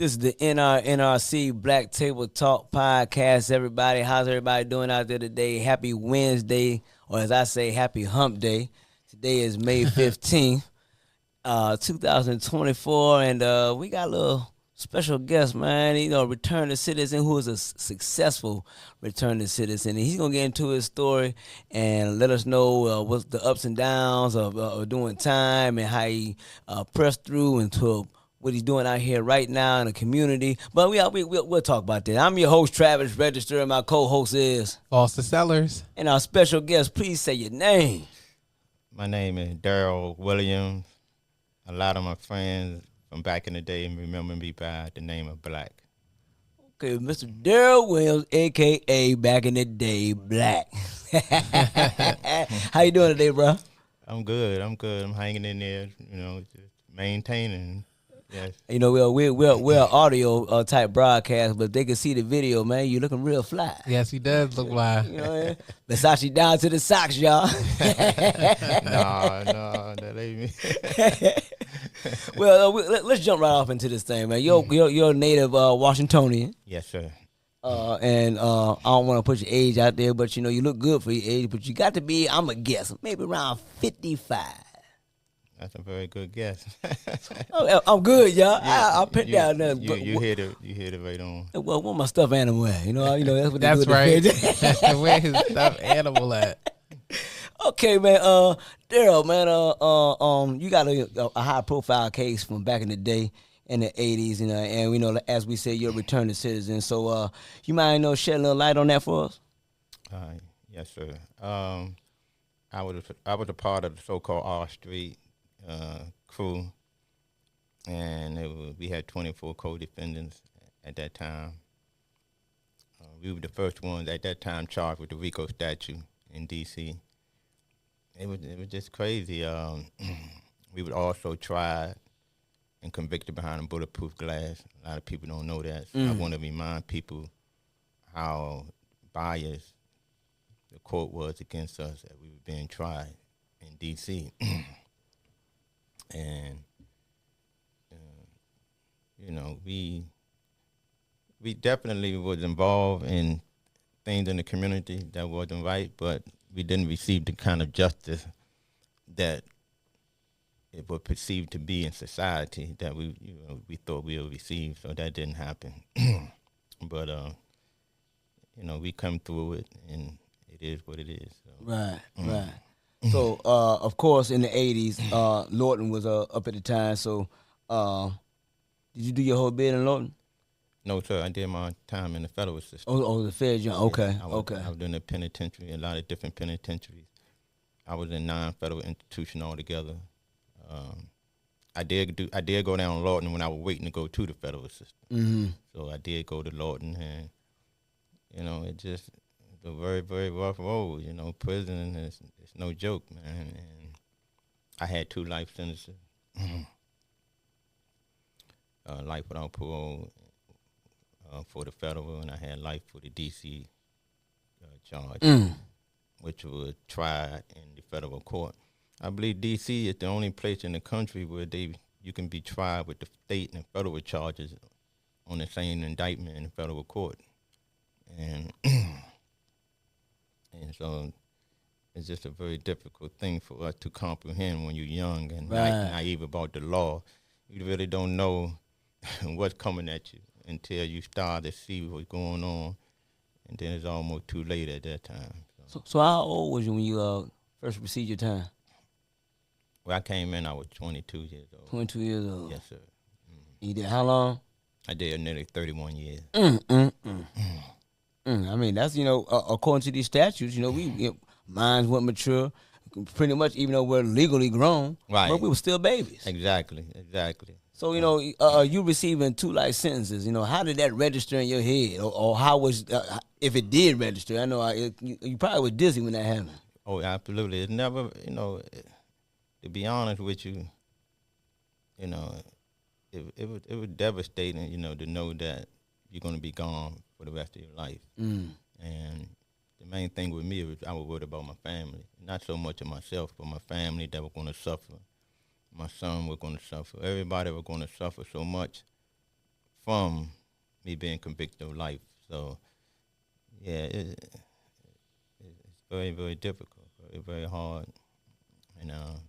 This is the NRC Black Table Talk Podcast. Everybody, how's everybody doing out there today? Happy Wednesday, or as I say, happy hump day. Today is May 15th, 2024, and we got a little special guest, man. Returning citizen who is a successful returning citizen. And he's going to get into his story and let us know what's the ups and downs of doing time and how he pressed through into what he's doing out here right now in the community. But we'll talk about that. I'm your host, Travis Register, and my co-host is Foster Sellers. And our special guest, please say your name. My name is Darryl Williams. A lot of my friends from back in the day remember me by the name of Black. Okay, Mr. Darryl Williams, a.k.a. back in the day, Black. How you doing today, bro? I'm good. I'm hanging in there, just maintaining. Yes. We're audio type broadcast, but they can see the video, man. You looking real fly. Yes, he does look fly. You know what I mean? Versace down to the socks, y'all. No, that ain't me. Well, let's jump right off into this thing, man. You're a native Washingtonian. Yes, sir. And I don't want to put your age out there, but you look good for your age. But you got to be, I'm a guess, maybe around 55. That's a very good guess. Oh, I'm good, y'all. Yeah, I'll put down there. You hit it right on. Well, where my stuffed animal at? That's what That's they do. right. Where his stuffed animal at? Okay, man. Darryl, man. You got a high profile case from back in the day in the 80s, and we know, as we said, you're a returning citizen. So, you mind shed a little light on that for us? Yes, sir. I was a part of the so-called R Street crew, and we had 24 co-defendants at that time. We were the first ones at that time charged with the RICO statute in D.C. It was just crazy. We would also try and convicted behind a bulletproof glass. A lot of people don't know that. So I want to remind people how biased the court was against us that we were being tried in D.C. And we definitely was involved in things in the community that wasn't right, but we didn't receive the kind of justice that it was perceived to be in society that we thought we would receive. So that didn't happen. But we come through it, and it is what it is. So. Right. So, of course, in the 80s, Lorton was up at the time. So, did you do your whole bid in Lorton? No, sir. I did my time in the federal system. Oh, the feds, okay, I was in the penitentiary, a lot of different penitentiaries. I was in 9 federal institutions altogether. I did go down Lorton when I was waiting to go to the federal system. Mm-hmm. So I did go to Lorton, and it just a very, very rough road. Prison is no joke, man. And I had 2 life sentences, life without parole for the federal, and I had life for the D.C. Charge, which was tried in the federal court. I believe D.C. is the only place in the country where you can be tried with the state and federal charges on the same indictment in the federal court, and and so it's just a very difficult thing for us to comprehend when you're young and naive about the law. You really don't know what's coming at you until you start to see what's going on, and then it's almost too late at that time. So how old was you when you first received your time? When I came in, I was 22 years old. 22 years old. Yes, sir. Mm-hmm. You did how long? I did nearly 31 years. I mean, that's, according to these statutes, minds weren't mature. Pretty much, even though we're legally grown, right, but we were still babies. Exactly. So, you receiving 2 life sentences, how did that register in your head? Or how was, if it did register? I know you probably was dizzy when that happened. Oh, absolutely. It never, to be honest with you, it was devastating, to know that you're going to be gone for the rest of your life. And the main thing with me was I was worried about my family, not so much of myself, but my family that were going to suffer. My son was going to suffer. Everybody was going to suffer so much from me being convicted of life. So, yeah, it's very, very difficult, very, very hard. And a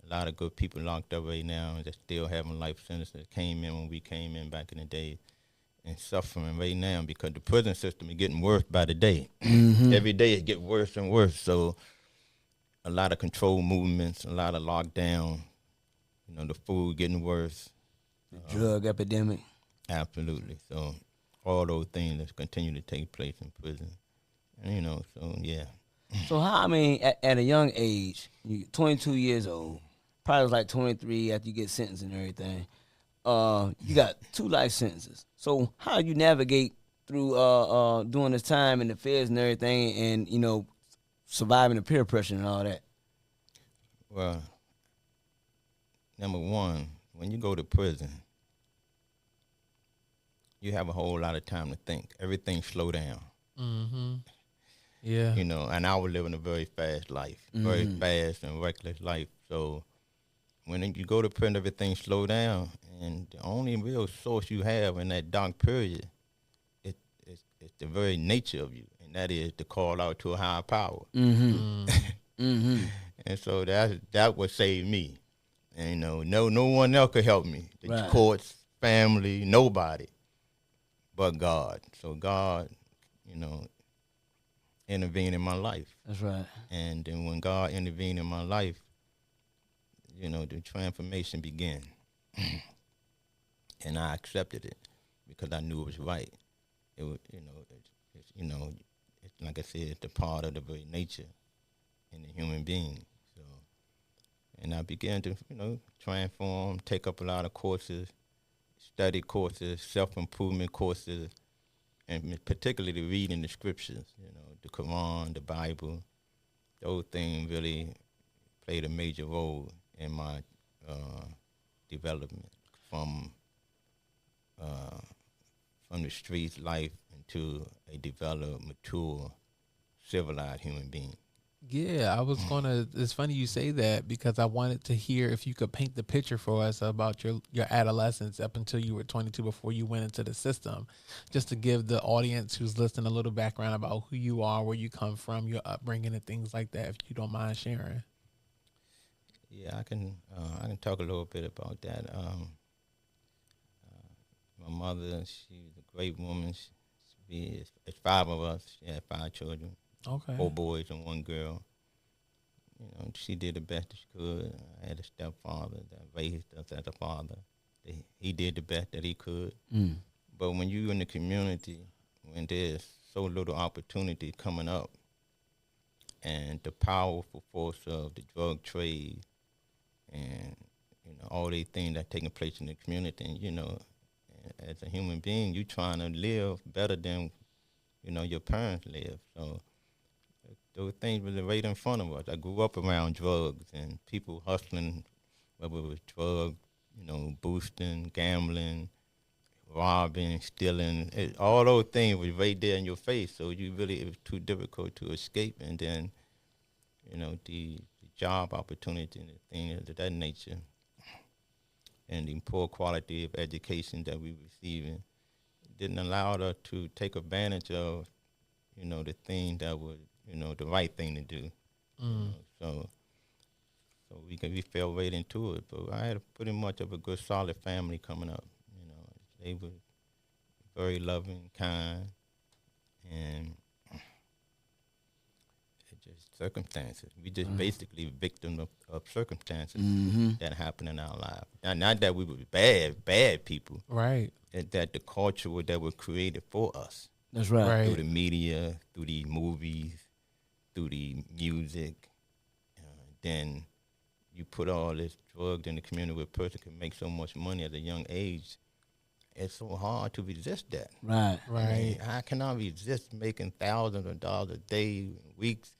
lot of good people locked up right now that still having life sentences came in when we came in back in the day and suffering right now because the prison system is getting worse by the day. Every day it gets worse and worse. So a lot of control movements, a lot of lockdown, the food getting worse. The drug epidemic. Absolutely. So all those things that continue to take place in prison. And, so yeah. So how, I mean, at a young age, you 22 years old, probably was like 23 after you get sentenced and everything. You got 2 life sentences. So how you navigate through doing this time in the feds and everything, and surviving the peer pressure and all that? Well, number one, when you go to prison, you have a whole lot of time to think. Everything slow down. Mm-hmm. Yeah. And I was living a very fast life, very fast and reckless life. So when you go to prison, everything slow down, and the only real source you have in that dark period it's the very nature of you, and that is to call out to a higher power. And so that would save me. And no one else could help me. The Right. courts, family, nobody but God. So God, intervened in my life. That's right. And then when God intervened in my life, the transformation began. And I accepted it because I knew it was right. It was, it's like I said, it's a part of the very nature in the human being. So, and I began to, transform, take up a lot of courses, study courses, self-improvement courses, and particularly reading the scriptures, the Quran, the Bible. Those things really played a major role in my development from the streets life into a developed, mature, civilized human being. Yeah, I was gonna. It's funny you say that because I wanted to hear if you could paint the picture for us about your adolescence up until you were 22 before you went into the system, just to give the audience who's listening a little background about who you are, where you come from, your upbringing, and things like that. If you don't mind sharing. Yeah, I can talk a little bit about that. My mother, she was a great woman. It's 5 of us. She had 5 children. Okay. 4 boys and 1 girl. She did the best she could. I had a stepfather that raised us as a father. He did the best that he could. But when you in the community, when there's so little opportunity coming up, and the powerful force of the drug trade, and all these things that taking place in the community, and as a human being, you trying to live better than your parents live. So those things were right in front of us. I grew up around drugs and people hustling, whether it was drugs, boosting, gambling, robbing, stealing. All those things were right there in your face. So it was too difficult to escape. And then, the job opportunity and the things of that nature, and the poor quality of education that we were receiving didn't allow us to take advantage of, the thing that was, the right thing to do. So we fell right into it. But I had pretty much of a good, solid family coming up. They were very loving, kind, and it just circumstances. We just basically victims of circumstances that happened in our lives. Not that we were bad people. Right. That the culture that was created for us. That's right. Through the media, through the movies, through the music. Then you put all this drugs in the community where a person can make so much money at a young age. It's so hard to resist that. Right. Right. I mean, how can I resist making thousands of dollars a day, weeks,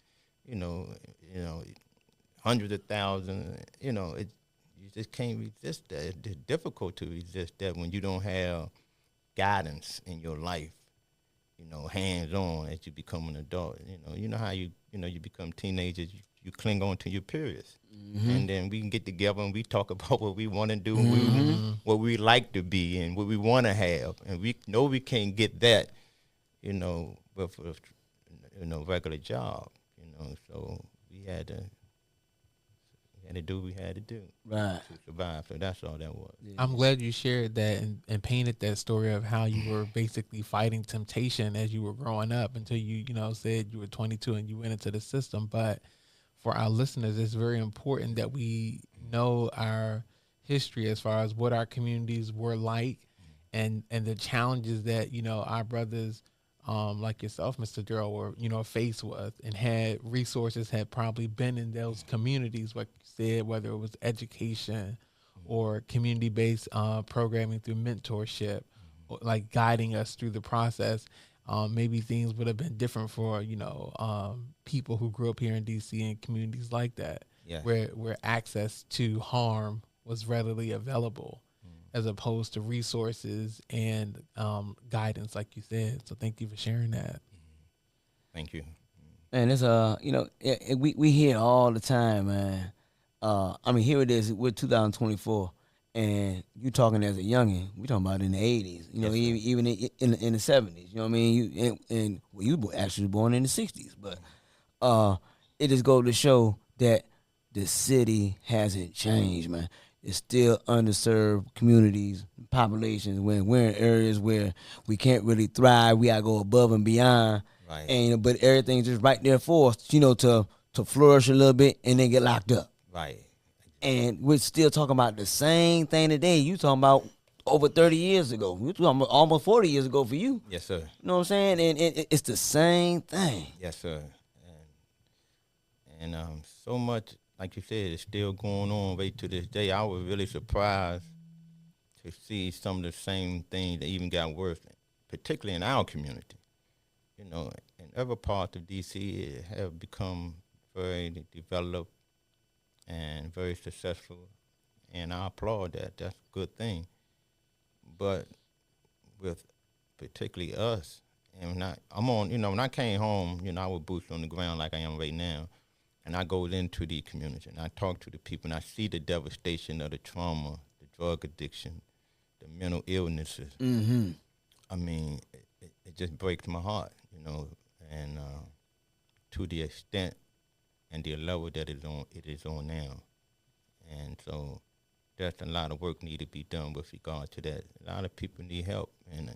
hundreds of thousands? You just can't resist that. It's difficult to resist that when you don't have guidance in your life. Hands on as you become an adult. You know how you become teenagers. you cling on to your periods. And then we can get together and we talk about what we want to do, and what we like to be, and what we want to have. And we know we can't get that, with regular job. So we had to do what we had to do Right. to survive. So that's all that was. I'm glad you shared that and painted that story of how you were basically fighting temptation as you were growing up until you said you were 22 and you went into the system. But for our listeners, it's very important that we know our history as far as what our communities were like, and the challenges that our brothers like yourself, Mr. Darryl, were faced with, and had resources had probably been in those communities, like you said, whether it was education or community-based programming through mentorship, or like guiding us through the process. Maybe things would have been different for people who grew up here in DC and communities like that, Yeah. where access to harm was readily available, as opposed to resources and guidance, like you said. So thank you for sharing that. Thank you. And it's we hear all the time, man. I mean, here it is. We're 2024, and you talking as a youngin. We talking about in the 80s. Yes, sir. Even in the 70s. You know what I mean? You actually born in the 60s, but it just goes to show that the city hasn't changed, man. It's still underserved communities, populations. When we're in areas where we can't really thrive, we gotta go above and beyond. Right. And but everything's just right there for us, to flourish a little bit and then get locked up. Right. And we're still talking about the same thing today. You talking about over 30 years ago. We talking about almost 40 years ago for you. Yes, sir. You know what I'm saying? And it's the same thing. Yes, sir. And so much, like you said, is still going on right to this day. I was really surprised to see some of the same things that even got worse, particularly in our community. In other parts of D.C., it have become very developed and very successful, and I applaud that. That's a good thing. But with particularly us, and when I came home, I was boots on the ground like I am right now, and I go into the community, and I talk to the people, and I see the devastation of the trauma, the drug addiction, the mental illnesses. Mm-hmm. I mean, it just breaks my heart, and to the extent and the level that it is on now. And so there's a lot of work need to be done with regard to that. A lot of people need help, and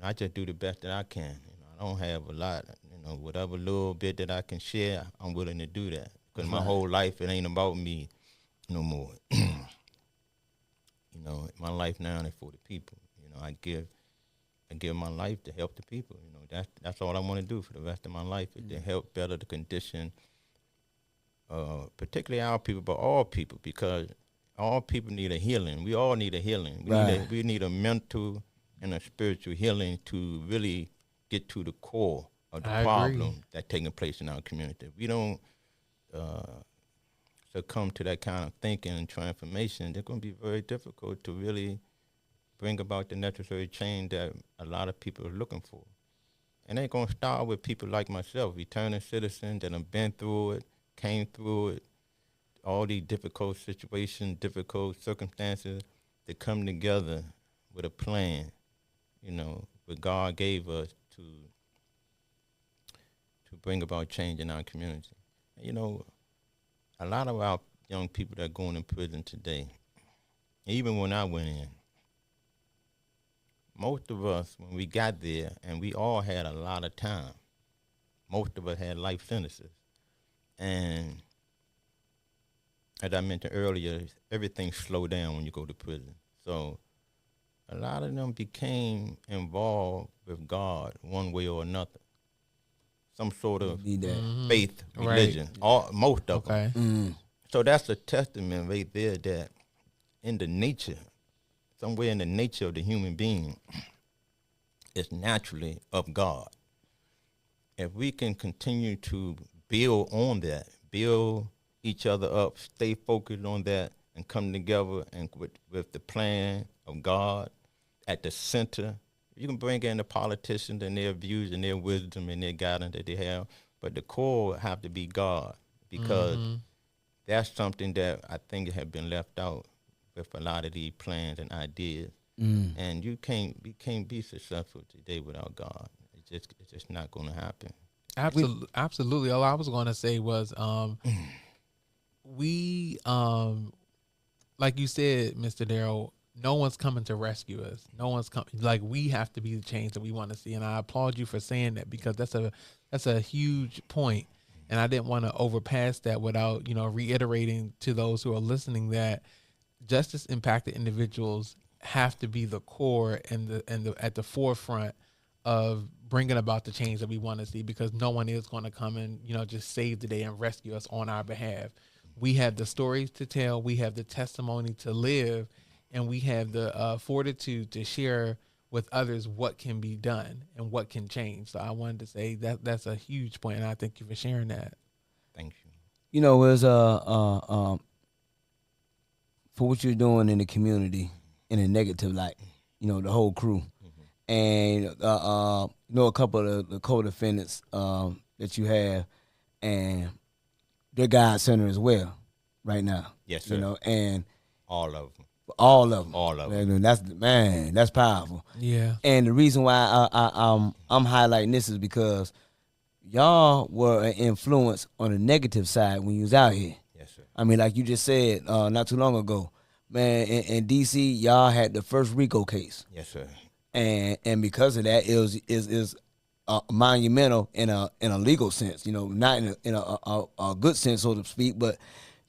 I just do the best that I can. I don't have a lot, whatever little bit that I can share, I'm willing to do that. Because my whole life, it ain't about me no more. My life now is for the people. I give my life to help the people. That's all I want to do for the rest of my life, is to help better the condition, particularly our people, but all people, because all people need a healing. We all need a healing. We need a mental and a spiritual healing to really get to the core of the problem that's taking place in our community. If we don't succumb to that kind of thinking and transformation, it's going to be very difficult to really bring about the necessary change that a lot of people are looking for. And they're going to start with people like myself, returning citizens that have been through it, came through it, all these difficult situations, difficult circumstances, that come together with a plan, what God gave us to bring about change in our community. A lot of our young people that are going in prison today, even when I went in, most of us, when we got there, and we all had a lot of time, most of us had life sentences. And as I mentioned earlier, everything slowed down when you go to prison. So a lot of them became involved with God one way or another. Some sort of faith, religion, most of them. Mm. So that's a testament right there that in the nature, somewhere in the nature of the human being, it's naturally of God. If we can continue to build on that, build each other up, stay focused on that, and come together and with the plan of God at the center. You can bring in the politicians and their views and their wisdom and their guidance that they have, but the core have to be God. because that's something that I think have been left out with a lot of these plans and ideas. And you can't be successful today without God. It's just not going to happen. Absolutely. All I was going to say was, we, like you said, Mr. Darryl, no one's coming to rescue us. No one's coming. Like, we have to be the change that we want to see. And I applaud you for saying that, because that's a huge point. And I didn't want to overpass that without, reiterating to those who are listening that justice impacted individuals have to be the core and at the forefront of bringing about the change that we want to see, because no one is going to come and, just save the day and rescue us on our behalf. We have the stories to tell, we have the testimony to live, and we have the fortitude to share with others what can be done and what can change. So I wanted to say that's a huge point, and I thank you for sharing that. Thank you. It's for what you're doing in the community in a negative light, the whole crew. And, a couple of the co-defendants that you have, and they're God Center as well right now. Yes, sir. And all of them. All of them. All of them. And that's powerful. Yeah. And the reason why I'm highlighting this is because y'all were an influence on the negative side when you was out here. Yes, sir. I mean, like you just said not too long ago, man, in D.C., y'all had the first RICO case. Yes, sir. And because of that, it is monumental in a legal sense, not in a good sense, so to speak. But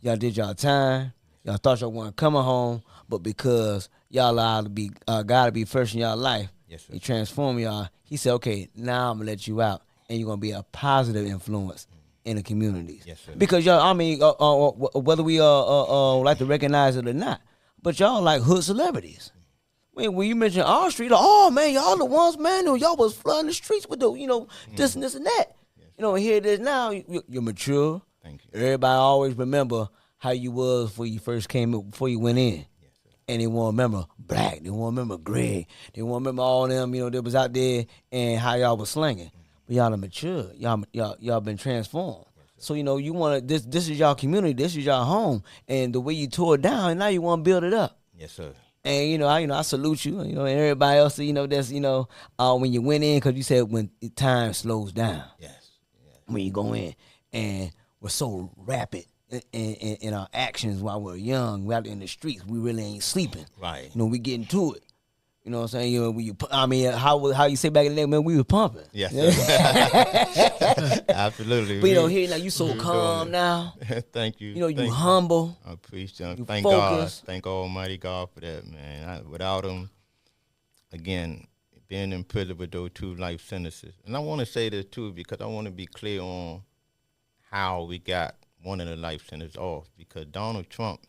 y'all did y'all time. Y'all thought y'all weren't coming home, but because y'all allowed to be God to be first in y'all life, yes, sir. He transformed y'all. He said, "Okay, now I'm gonna let you out, and you're gonna be a positive influence in the communities." Yes, sir. Because y'all, I mean, whether we like to recognize it or not, but y'all like hood celebrities. When you mention our street, oh man, y'all the ones, man, y'all was flooding the streets with the, this and this and that. Yes. Here it is now. You're mature. Thank you. Everybody always remember how you was before you first came, before you went in. Yes, sir. And they won't remember Black. They won't remember Greg. They won't remember all them, that was out there and how y'all was slinging. But y'all are mature. Y'all been transformed. Yes, so you want to. This is y'all community. This is y'all home. And the way you tore it down, now you want to build it up. Yes, sir. And I salute you. And everybody else. That's when you went in, because you said when time slows down. Yes. When you go in, and we're so rapid in our actions while we're young, we're out in the streets. We really ain't sleeping. Right. We getting to it. You know what I'm saying? How you say back in the day, man, we were pumping. Yes, sir. Absolutely. But here now, you so calm now. Thank you. You humble. I appreciate it. You Thank focus. God. Thank Almighty God for that, man. Without him, again, being in prison with those 2 life sentences. And I want to say this too, because I want to be clear on how we got one of the life sentences off. Because Donald Trump,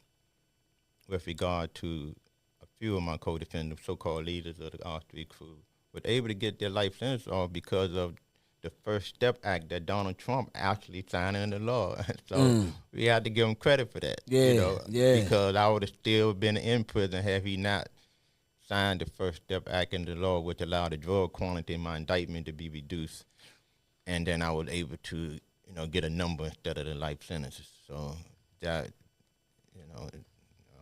with regard to a few of my co-defendants, so-called leaders of the R3 crew, were able to get their life sentence off because of the First Step Act that Donald Trump actually signed into law. So we had to give him credit for that. Yeah. Because I would have still been in prison had he not signed the First Step Act into law, which allowed the drug quantity in my indictment to be reduced. And then I was able to, get a number instead of the life sentences. So that,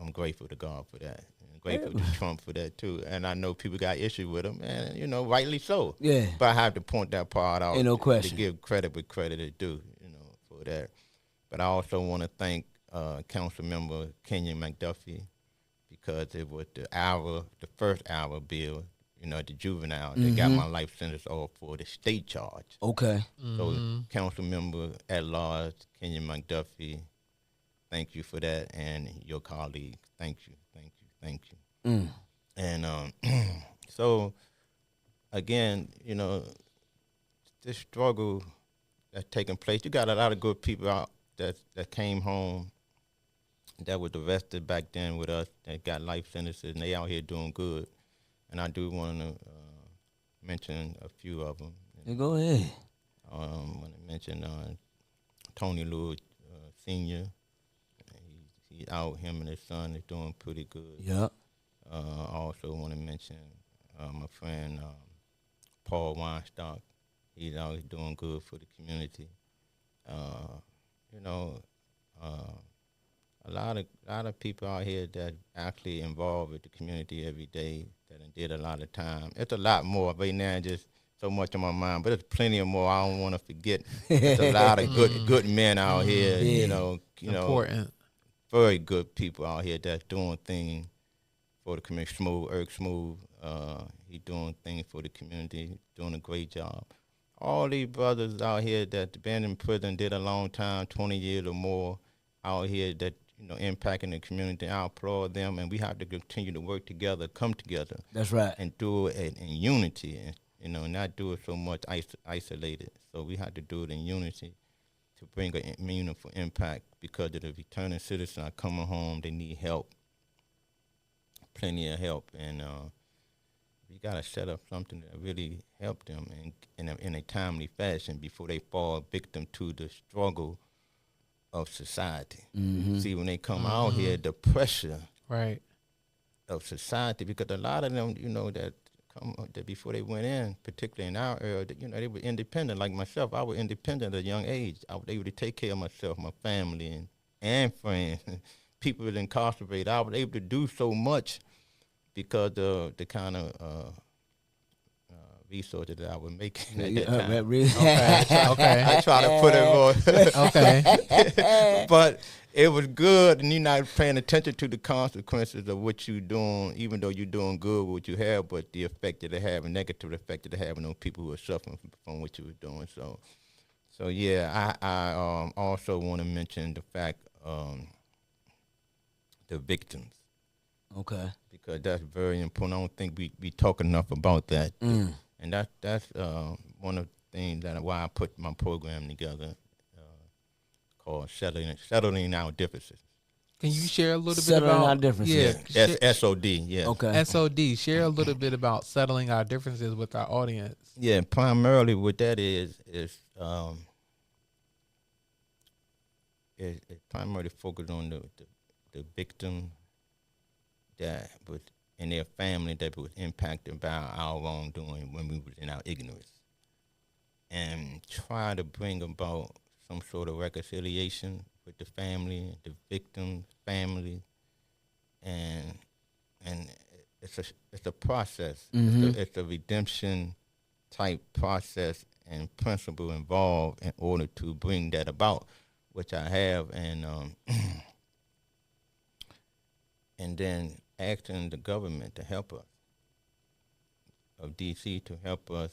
I'm grateful to God for that. And grateful to Trump for that too. And I know people got issue with him, and rightly so. Yeah. But I have to point that part out. Ain't no question. To give credit where credit is due, for that. But I also want to thank Council Member Kenyon McDuffie, because it was the first hour bill, the juvenile, that got my life sentence off for the state charge. Okay. So Council Member at large, Kenyon McDuffie, thank you for that, and your colleagues, thank you. And so, again, this struggle that's taking place, you got a lot of good people out that came home that was arrested back then with us, that got life sentences, and they out here doing good. And I do want to mention a few of them. Yeah, go ahead. I want to mention Tony Lewis Sr. He's out. Him and his son is doing pretty good. Yeah. I also want to mention my friend Paul Weinstock. He's out doing good for the community. you know, a lot of people out here that actually involved with the community every day that done did a lot of time. It's a lot more right now. Just so much on my mind, but there's plenty of more. I don't want to forget. There's a lot of good men out here. Yeah. Important. Very good people out here that's doing things for the community. Smooth, he doing things for the community, doing a great job. All these brothers out here that been in prison, did a long time, 20 years or more, out here that impacting the community. I applaud them, and we have to continue to work together, come together, That's right. and do it in unity, and not do it so much isolated. So we have to do it in unity to bring a meaningful impact, because of the returning citizens are coming home. They need help, plenty of help, and we got to set up something that really help them in a timely fashion before they fall victim to the struggle of society. See, when they come out here, the pressure Right. of society, because a lot of them, that come that before they went in, particularly in our era, that, they were independent. Like myself, I was independent at a young age. I was able to take care of myself, my family, and friends. People that incarcerated, I was able to do so much because of the kind of resources that I was making at that time. Really? Okay. I try to put it more. Okay. But it was good, and you're not paying attention to the consequences of what you're doing, even though you're doing good with what you have, but the effect that it have, a negative effect that it have on those people who are suffering from what you were doing. So yeah, I also want to mention the fact the victims, Okay. because that's very important. I don't think we talk enough about that, and that's one of the things that why I put my program together, called settling our differences. Can you share a little bit Settling about our differences. Yeah, SOD, yeah. Okay. SOD. Share a little bit about settling our differences with our audience. Yeah, primarily what that is it primarily focused on the victim that was in their family that was impacted by our wrongdoing when we was in our ignorance, and try to bring about some sort of reconciliation with the family, the victim's family, and it's a process. It's a redemption type process and principle involved in order to bring that about, which I have, and and then asking the government to help us, of DC, to help us,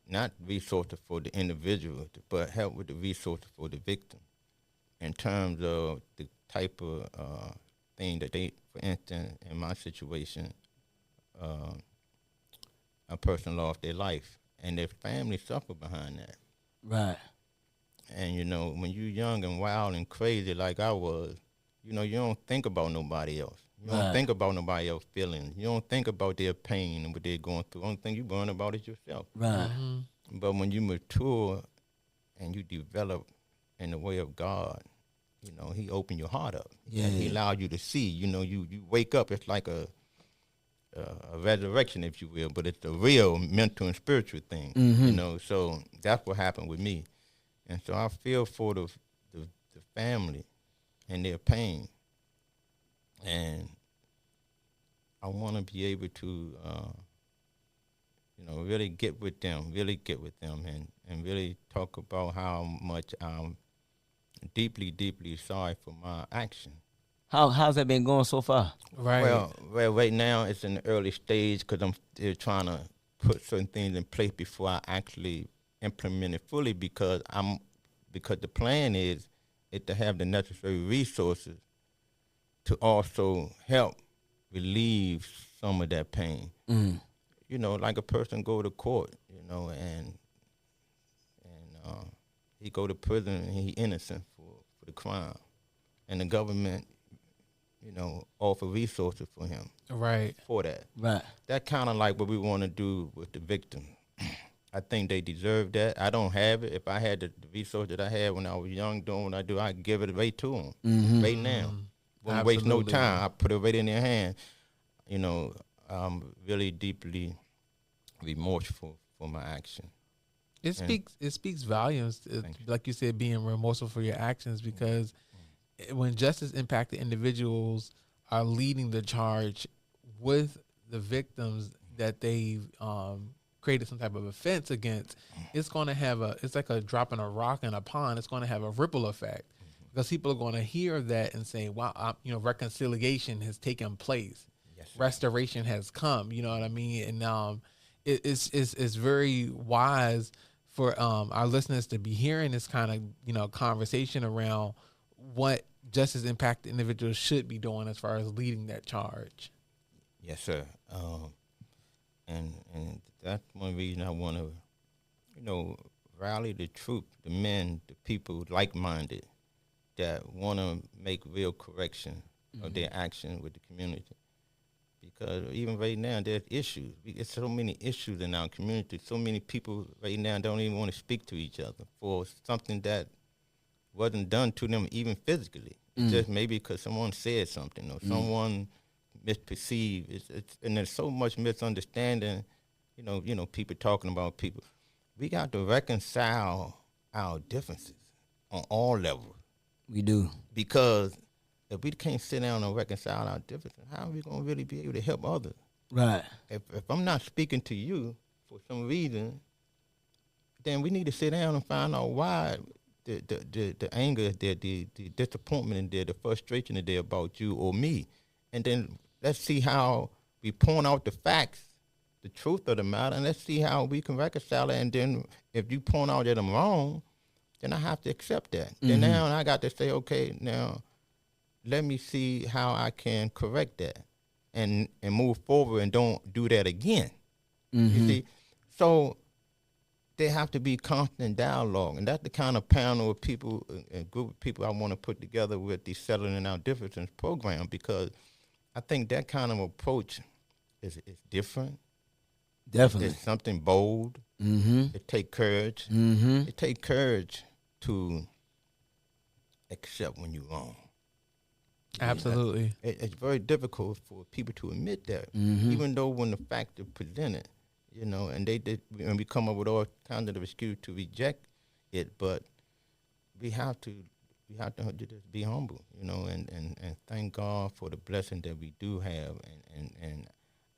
not resources for the individual, but help with the resources for the victim, in terms of the type of thing that they, for instance, in my situation, a person lost their life, and their family suffered behind that. Right. And when you're young and wild and crazy like I was, you don't think about nobody else. You don't Right. think about nobody else's feelings. You don't think about their pain and what they're going through. Only thing you worrying about is yourself. Right. But when you mature and you develop in the way of God, He opened your heart up. Yeah. He allowed you to see. You wake up. It's like a resurrection, if you will, but it's a real mental and spiritual thing. So that's what happened with me. And so I feel for the family and their pain, and I want to be able to, really get with them, and really talk about how much I'm deeply, deeply sorry for my action. How's that been going so far? Right. Well, right now it's in the early stage, because I'm still trying to put certain things in place before I actually implement it fully, because the plan is to have the necessary resources to also help relieve some of that pain. Like a person go to court, and he go to prison and he innocent for the crime, and the government, offer resources for him Right. for that. Right. That kind of like what we want to do with the victim. I think they deserve that. I don't have it. If I had the resource that I had when I was young doing what I do, I'd give it right to them right now. Wouldn't waste no Absolutely. time. I put it right in their hand. I'm really deeply remorseful for my action. It speaks volumes, like you said, being remorseful for your actions, because when justice impacted individuals are leading the charge with the victims that they've created some type of offense against, it's going to have it's like a dropping a rock in a pond. It's going to have a ripple effect, because people are going to hear that and say, wow, reconciliation has taken place. Yes, restoration has come. You know what I mean? And it's very wise for our listeners to be hearing this kind of conversation around what justice impacted individuals should be doing as far as leading that charge. Yes, sir. And that's one reason I want to, rally the troops, the men, the people like-minded that want to make real correction of their action with the community. Because even right now, there's issues. There's so many issues in our community. So many people right now don't even want to speak to each other for something that wasn't done to them even physically. It's just maybe because someone said something or someone misperceived. And there's so much misunderstanding, people talking about people. We got to reconcile our differences on all levels. We do. Because if we can't sit down and reconcile our differences, how are we going to really be able to help others? Right. If I'm not speaking to you for some reason, then we need to sit down and find out why the anger is there, the disappointment is there, the frustration is there about you or me. And then let's see how we point out the facts, the truth of the matter, and let's see how we can reconcile it. And then if you point out that I'm wrong, then I have to accept that. Then now I got to say, okay, now let me see how I can correct that and move forward and don't do that again. You see? So there have to be constant dialogue, and that's the kind of panel of people, a group of people I want to put together with the Settling Our Differences program, because I think that kind of approach is different. Definitely. It's something bold. It takes courage. It takes courage to accept when you're wrong. Absolutely. It's very difficult for people to admit that, even though when the fact is presented, and and we come up with all kinds of excuses to reject it, but we have to just be humble, and thank God for the blessing that we do have, and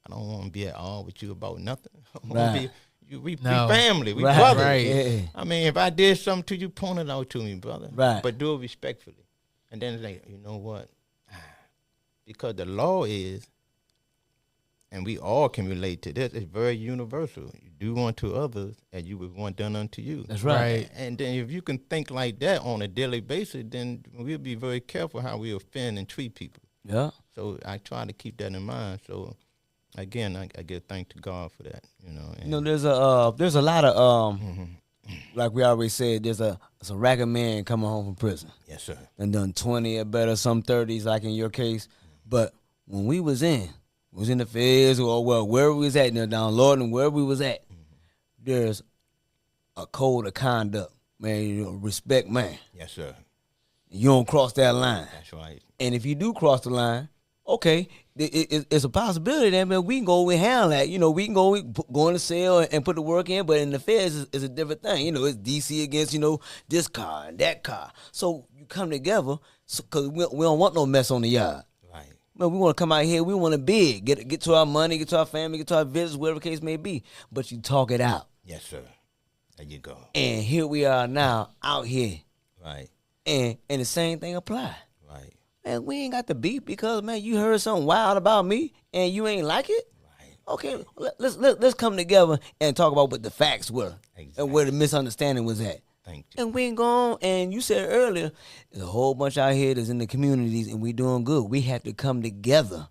I don't want to be at all with you about nothing. Right. We family, we right, brothers. Right. Yeah. I mean, if I did something to you, point it out to me, brother. Right. But do it respectfully. And then it's like, you know what? Because the law is, and we all can relate to this, it's very universal. You do unto others as you would want done unto you. That's right. And then if you can think like that on a daily basis, then we'll be very careful how we offend and treat people. Yeah. So I try to keep that in mind. So again, I give thanks to God for that. There's a lot of like we always said, there's a rack of men coming home from prison. Yes, sir. And done 20 or better, some 30s, like in your case. But when we was in the feds or wherever we was at, down Lord and wherever we was at, there's a code of conduct, man. Respect, man. Yes, sir. You don't cross that line. That's right. And if you do cross the line, okay, it's a possibility that, man, we can go and handle that. We can go in the cell and put the work in, but in the feds is a different thing. It's DC against, this car and that car. So you come together because we don't want no mess on the yard. Right. Man, we want to come out here. We want to big, get to our money, get to our family, get to our business, whatever the case may be. But you talk it out. Yes, sir. There you go. And here we are now out here. Right. And the same thing apply. Right. Man, we ain't got the beef because, man, you heard something wild about me and you ain't like it. Right. Okay, let's come together and talk about what the facts were. Exactly. And where the misunderstanding was at. Thank you. And we ain't gone. And you said earlier, there's a whole bunch out here that's in the communities and we doing good. We have to come together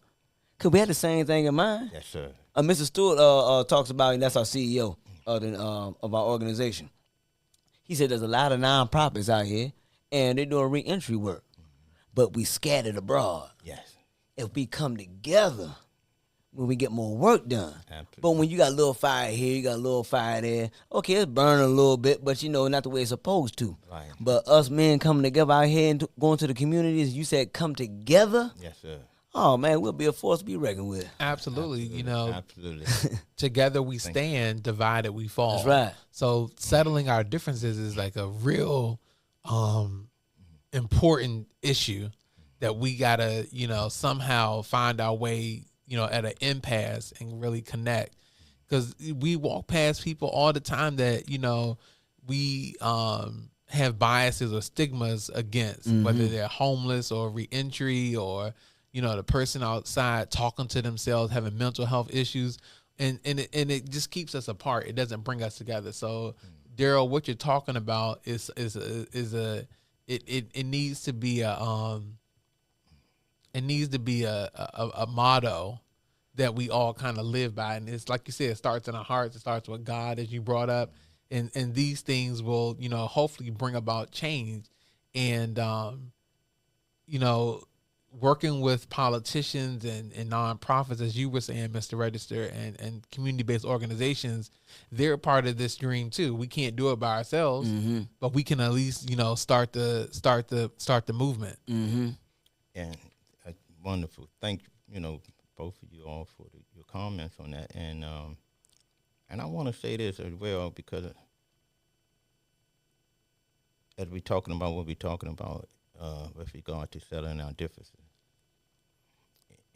because we had the same thing in mind. Yes, sir. Mr. Stewart talks about, and that's our CEO of our organization. He said there's a lot of nonprofits out here and they're doing reentry work. But we scattered abroad. Yes. If we come together, when we get more work done. Absolutely. But when you got a little fire here, you got a little fire there, okay, it's burning a little bit, but not the way it's supposed to. Right. But us men coming together out here and going to the communities, you said come together. Yes, sir. oh man, we'll be a force to be reckoned with. Absolutely. You know, Absolutely. together we stand, divided we fall. That's right. So settling our differences is like a real important issue that we gotta, you know, somehow find our way, you know, at an impasse and really connect. Because we walk past people all the time that, you know, we have biases or stigmas against, whether they're homeless or reentry or, you know, the person outside talking to themselves, having mental health issues. And it just keeps us apart. It doesn't bring us together. So, Darryl, what you're talking about is it needs to be a motto that we all kind of live by. And it's like you said, it starts in our hearts. It starts with God, as you brought up. And these things will, you know, hopefully bring about change. And, you know, working with politicians and nonprofits, as you were saying, Mr. Register, and community-based organizations, they're part of this dream too. We can't do it by ourselves, but we can at least, you know, start the movement. And wonderful. Thank you know, both of you all for your comments on that. And I want to say this as well, because as we're talking about what we're talking about with regard to settling our differences,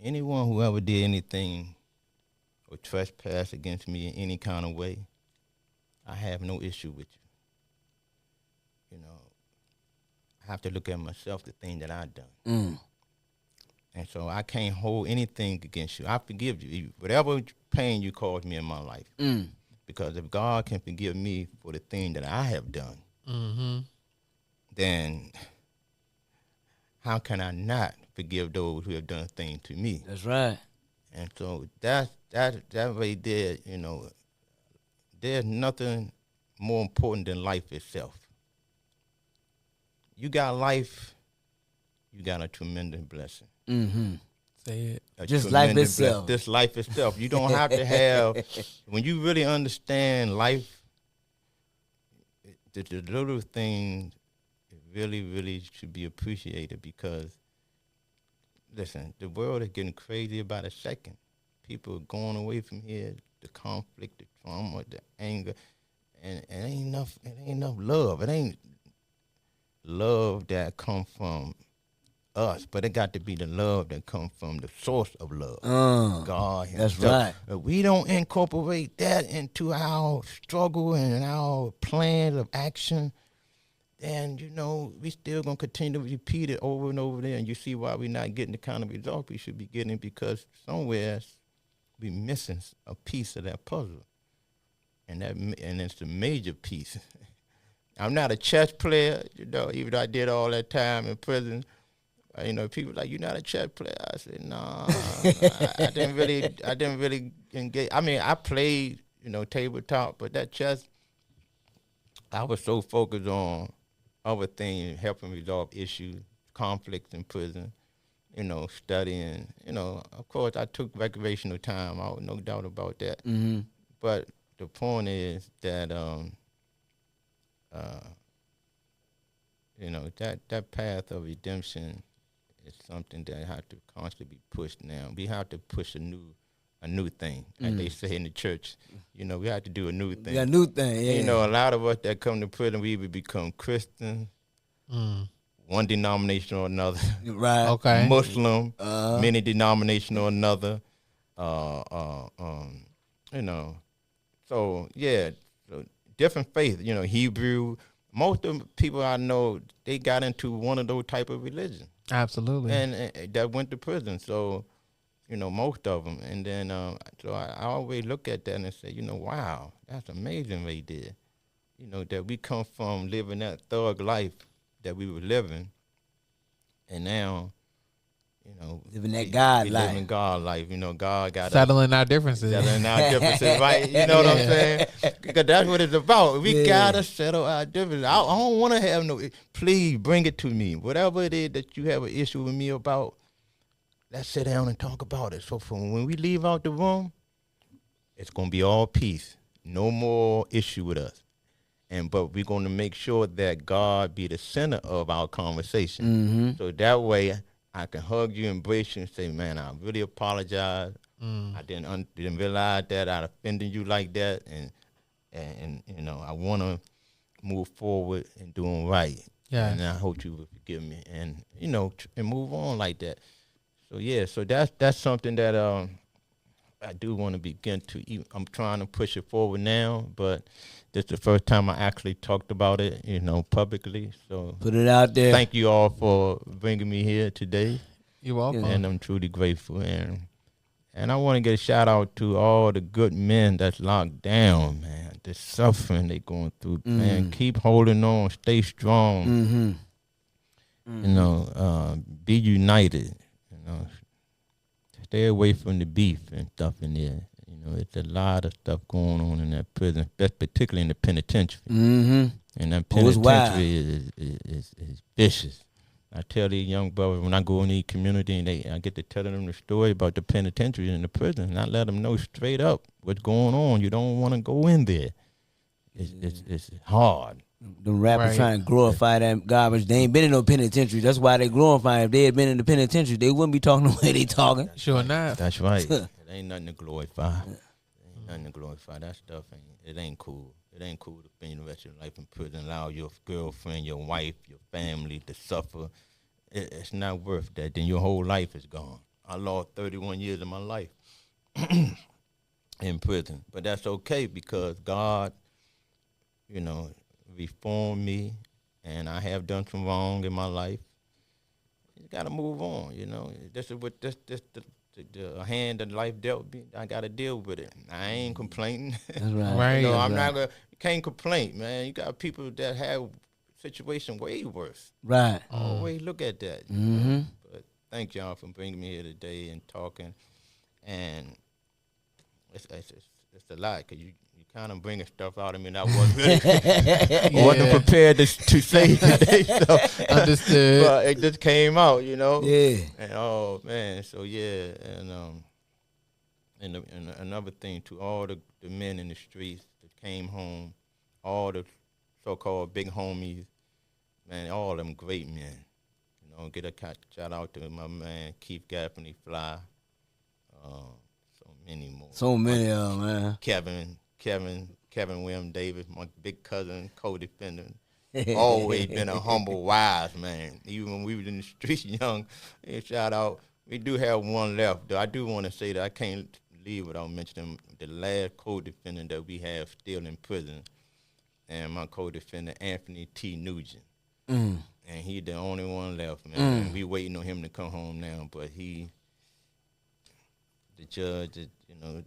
anyone who ever did anything or trespass against me in any kind of way, I have no issue with you. You know, I have to look at myself, the thing that I've done. And so I can't hold anything against you. I forgive you, whatever pain you caused me in my life. Because if God can forgive me for the thing that I have done, then how can I not forgive those who have done things to me? That's right. And so that right there, you know, there's nothing more important than life itself. You got life, you got a tremendous blessing. Say it. Just life itself. This life itself. You don't have to have, when you really understand life, the little things really, really should be appreciated, because, listen, the world is getting crazy by the second. People are going away from here, the conflict, the trauma, the anger, and it ain't enough love. It ain't love that come from us, but it got to be the love that comes from the source of love, God himself. That's right. If we don't incorporate that into our struggle and our plans of action, then, you know, we still going to continue to repeat it over and over there, and you see why we're not getting the kind of result we should be getting, because somewhere we missing a piece of that puzzle, and it's the major piece. I'm not a chess player, you know, even though I did all that time in prison. You know, people like, you're not a chess player. I said, no, I didn't really engage. I mean, I played, you know, tabletop, but that chess, I was so focused on other things, helping resolve issues, conflicts in prison, you know, studying. You know, of course, I took recreational time out, no doubt about that. But the point is that, you know, that path of redemption is something that has to constantly be pushed now. We have to push a new thing, like they say in the church. You know, we have to do a new thing. Yeah, new thing, yeah. You know, a lot of us that come to prison, we either become Christian, one denomination or another. Right. Okay. Muslim, many denomination or another. You know, so yeah, so different faith. You know, Hebrew. Most of the people I know, they got into one of those type of religion. Absolutely. And that went to prison. So, you know, most of them. And then, so I always look at that and say, you know, wow, that's amazing what he did. You know, that we come from living that thug life that we were living, and now, you know, living that God life. Living God life. You know, God got settling our differences. Settling our differences, right? You know what I'm saying? Because that's what it's about. We gotta settle our differences. I don't want to have no. Please bring it to me. Whatever it is that you have an issue with me about, let's sit down and talk about it. So from when we leave out the room, it's gonna be all peace. No more issue with us. But we're gonna make sure that God be the center of our conversation. So that way, I can hug you, embrace you, and say, man, I really apologize. I didn't realize that I offended you like that, and you know, I want to move forward and doing right. Yes. And I hope you will forgive me, and you know, and move on like that. So yeah, so that's something that I do want to begin to. I'm trying to push it forward now, but this is the first time I actually talked about it, you know, publicly. So Put it out there. thank you all for bringing me here today, You're welcome. and I'm truly grateful. And I want to get a shout out to all the good men that's locked down, man. The suffering they going through, man. Keep holding on, stay strong. Mm-hmm. You know, be united. You know, stay away from the beef and stuff in there. You know, it's a lot of stuff going on in that prison, particularly in the penitentiary. Mm-hmm. And that Oh, it's wild. penitentiary is vicious. I tell these young brothers when I go in the community and I get to telling them the story about the penitentiary and the prison, and I let them know straight up what's going on. You don't want to go in there. It's hard. The rappers Right. trying to glorify that garbage. They ain't been in no penitentiary. That's why they glorify. If they had been in the penitentiary, they wouldn't be talking the way they talking. Sure enough. That's right. It ain't nothing to glorify. Ain't nothing to glorify. That stuff ain't cool. It ain't cool to spend the rest of your life in prison, allow your girlfriend, your wife, your family to suffer. It's not worth that. Then your whole life is gone. I lost 31 years of my life in prison. But that's okay because God, you know, reformed me, and I have done some wrong in my life. You got to move on, you know. This is what the hand that life dealt me. I got to deal with it. I ain't complaining. That's right. Right. You know, That's I'm right. not gonna. You can't complain, man. You got people that have situation way worse. Right. Always look at that. Mm-hmm. But thank y'all for bringing me here today and talking. And it's a lot because you kind of bringing stuff out of me that I wasn't really wasn't prepared to say today. So, Understood. but it just came out, you know. Yeah. And oh man, so yeah, and another thing to all the men in the streets that came home, all the so-called big homies, man, all them great men. You know, get a shout out to my man Keith Gaffney Fly, so many more. So many of them, man. Kevin William Davis, my big cousin, co-defendant. Always been a humble, wise man. Even when we was in the streets young, shout out. We do have one left, though. I do want to say that I can't leave without mentioning the last co-defendant that we have still in prison, and my co-defendant, Anthony T. Nugent. And he the only one left, man. And we waiting on him to come home now, but the judge, you know,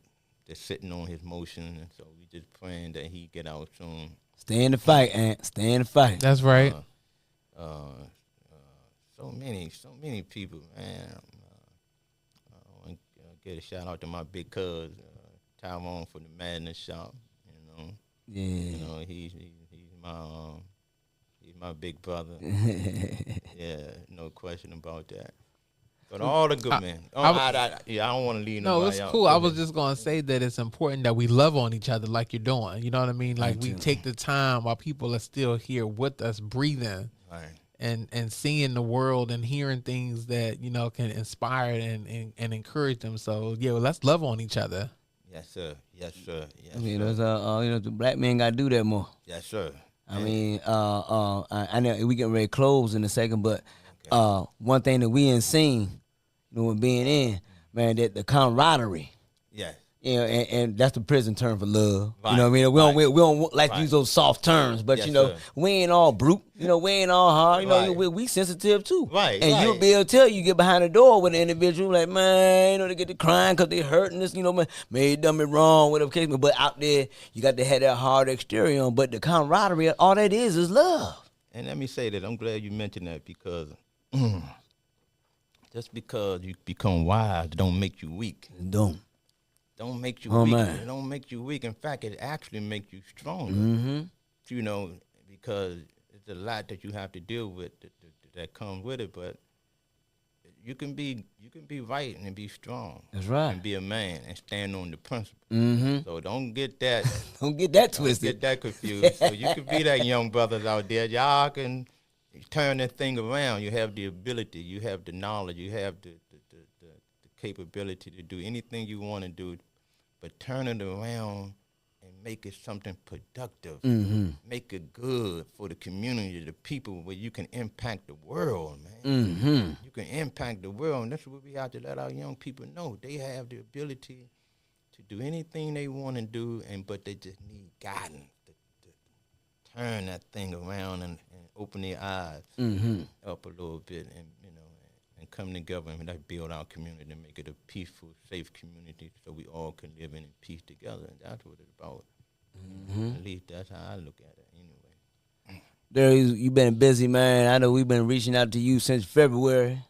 they're sitting on his motion, and so we just praying that he get out soon. Stay in the fight, Ant. Stay in the fight. That's right. So many people, man. I want to get a shout out to my big cuz, Tyrone from the Madness Shop. You know, Yeah. you know he's my big brother. Yeah, no question about that. But all the good men. I don't want to leave No, nobody it's out. cool. Go I ahead. was just gonna say that it's important that we love on each other like you're doing. You know what I mean? Like we take the time while people are still here with us, breathing Right. and seeing the world and hearing things that you know can inspire and encourage them. So yeah, well, let's love on each other. Yes, sir. Yes, sir. Yes, I mean, sir. those the black men got to do that more. Yes, sir. I mean, I know we getting ready to close in a second, but one thing that we ain't seen, you know, with being in, man, that the camaraderie, Yes. you know, and that's the prison term for love. Right, You know what I mean? right. We don't like to Right. use those soft terms, but Yes, you know, sir. we ain't all brute. You know, we ain't all hard. You know, Right. we sensitive too. Right, And you'll right. be able to tell you get behind the door with an individual like, man, you know, they get to crying because they hurting this. You know, man, may done me wrong, whatever case. But out there, you got to have that hard exterior on. But the camaraderie, all that is love. And let me say that I'm glad you mentioned that because just because you become wise don't make you weak. Don't. Don't make you Oh, weak. man. It don't make you weak. In fact, it actually makes you stronger. Mm-hmm. You know, because it's a lot that you have to deal with that comes with it. But you can be right and be strong. That's right. And be a man and stand on the principle. Mm-hmm. So don't get that. Don't get that Don't twisted. get that confused. So you can be that young brothers out there. Y'all can you turn that thing around. You have the ability, you have the knowledge, you have the capability to do anything you want to do, but turn it around and make it something productive. Make it good for the community, the people, where you can impact the world, man. You can impact the world, and that's what we have to let our young people know. They have the ability to do anything they want to do, but they just need guidance to turn that thing around and open their eyes up a little bit, and and come together and like build our community and make it a peaceful, safe community, so we all can live in peace together. And that's what it's about. At least that's how I look at it, anyway. Darryl, you've been busy, man. I know we've been reaching out to you since February.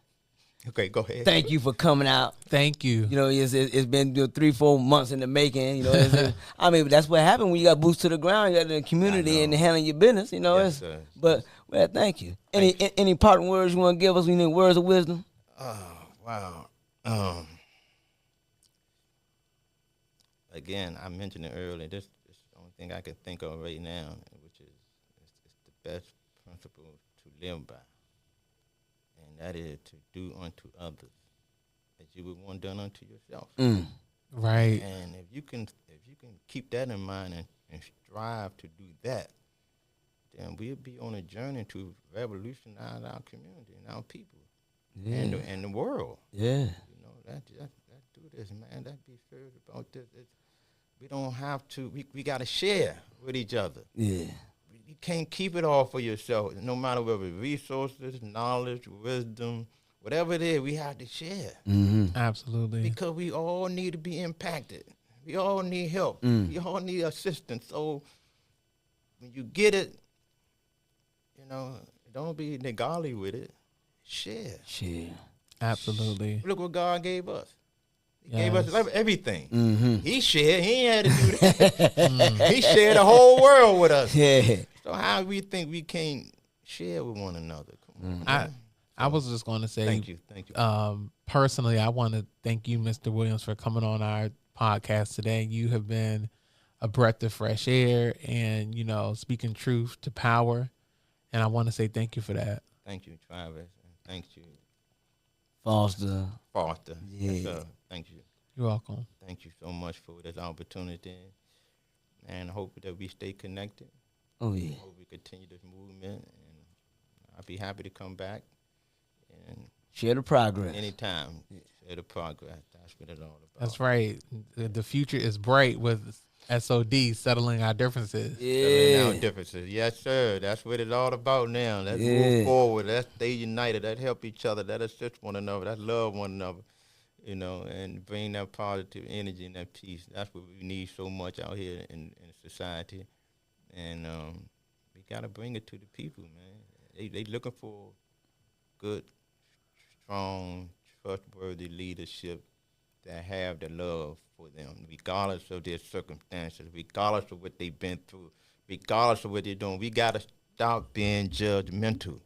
Okay, go ahead. Thank you for coming out. Thank you. You know, it's been 3-4 months in the making. You know, I mean, that's what happened when you got boots to the ground. You got the community and handling your business. You know, Yes, sir. But well, thank you. Any parting words you want to give us? Any words of wisdom? Oh, wow. Again, I mentioned it earlier. This is the only thing I can think of right now, which is it's the best principle to live by, and that is to do unto others as you would want done unto yourself. Right. And if you can keep that in mind and strive to do that, then we'll be on a journey to revolutionize our community and our people and the world. Yeah. You know, let's do this, man. Let's be serious about this. We don't have to. We got to share with each other. Yeah. You can't keep it all for yourself. No matter whether it's resources, knowledge, wisdom, whatever it is, we have to share. Absolutely. Because we all need to be impacted. We all need help. We all need assistance. So when you get it, don't be niggly with it. Share. Absolutely. Look what God gave us. He gave us everything. He shared. He ain't had to do that. He shared the whole world with us. Yeah. So how we think we can't share with one another? Come on. I was just going to say, Thank you. Personally, I want to thank you, Mr. Williams, for coming on our podcast today. You have been a breath of fresh air and, speaking truth to power. And I want to say thank you for that. Thank you, Travis. Thank you, Foster. Yeah. Yes, sir. Thank you. You're welcome. Thank you so much for this opportunity. And I hope that we stay connected. Oh, yeah. I hope we continue this movement. And I'll be happy to come back. And Share the progress. anytime. Share the progress. That's what it's all about. That's right. The future is bright with SOD settling our differences. Yeah. Our differences. Yes, sir. That's what it's all about now. Let's move forward. Let's stay united. Let's help each other. Let's assist one another. Let's love one another. And bring that positive energy and that peace. That's what we need so much out here in society. And we got to bring it to the people, man. They looking for good, strong, trustworthy leadership that have the love for them, regardless of their circumstances, regardless of what they've been through, regardless of what they're doing. We got to stop being judgmental.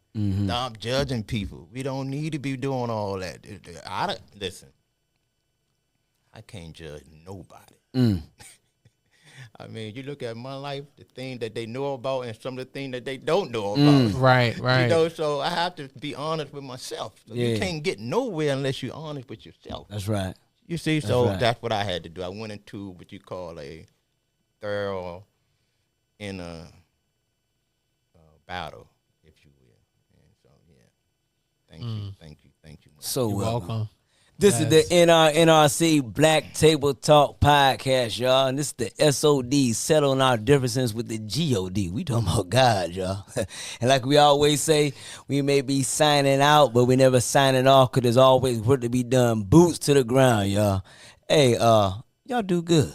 Stop judging people. We don't need to be doing all that. Listen, I can't judge nobody. I mean, you look at my life, the thing that they know about and some of the things that they don't know about. Right. So I have to be honest with myself. So you can't get nowhere unless you're honest with yourself. That's right. You see, that's what I had to do. I went into what you call a thorough inner battle, if you will. And so, thank you. So You're welcome. This is the NRC Black Table Talk Podcast, y'all. And this is the SOD, Settling Our Differences with the GOD. We talking about God, y'all. And like we always say, we may be signing out, but we never signing off because there's always work to be done. Boots to the ground, y'all. Hey, y'all do good.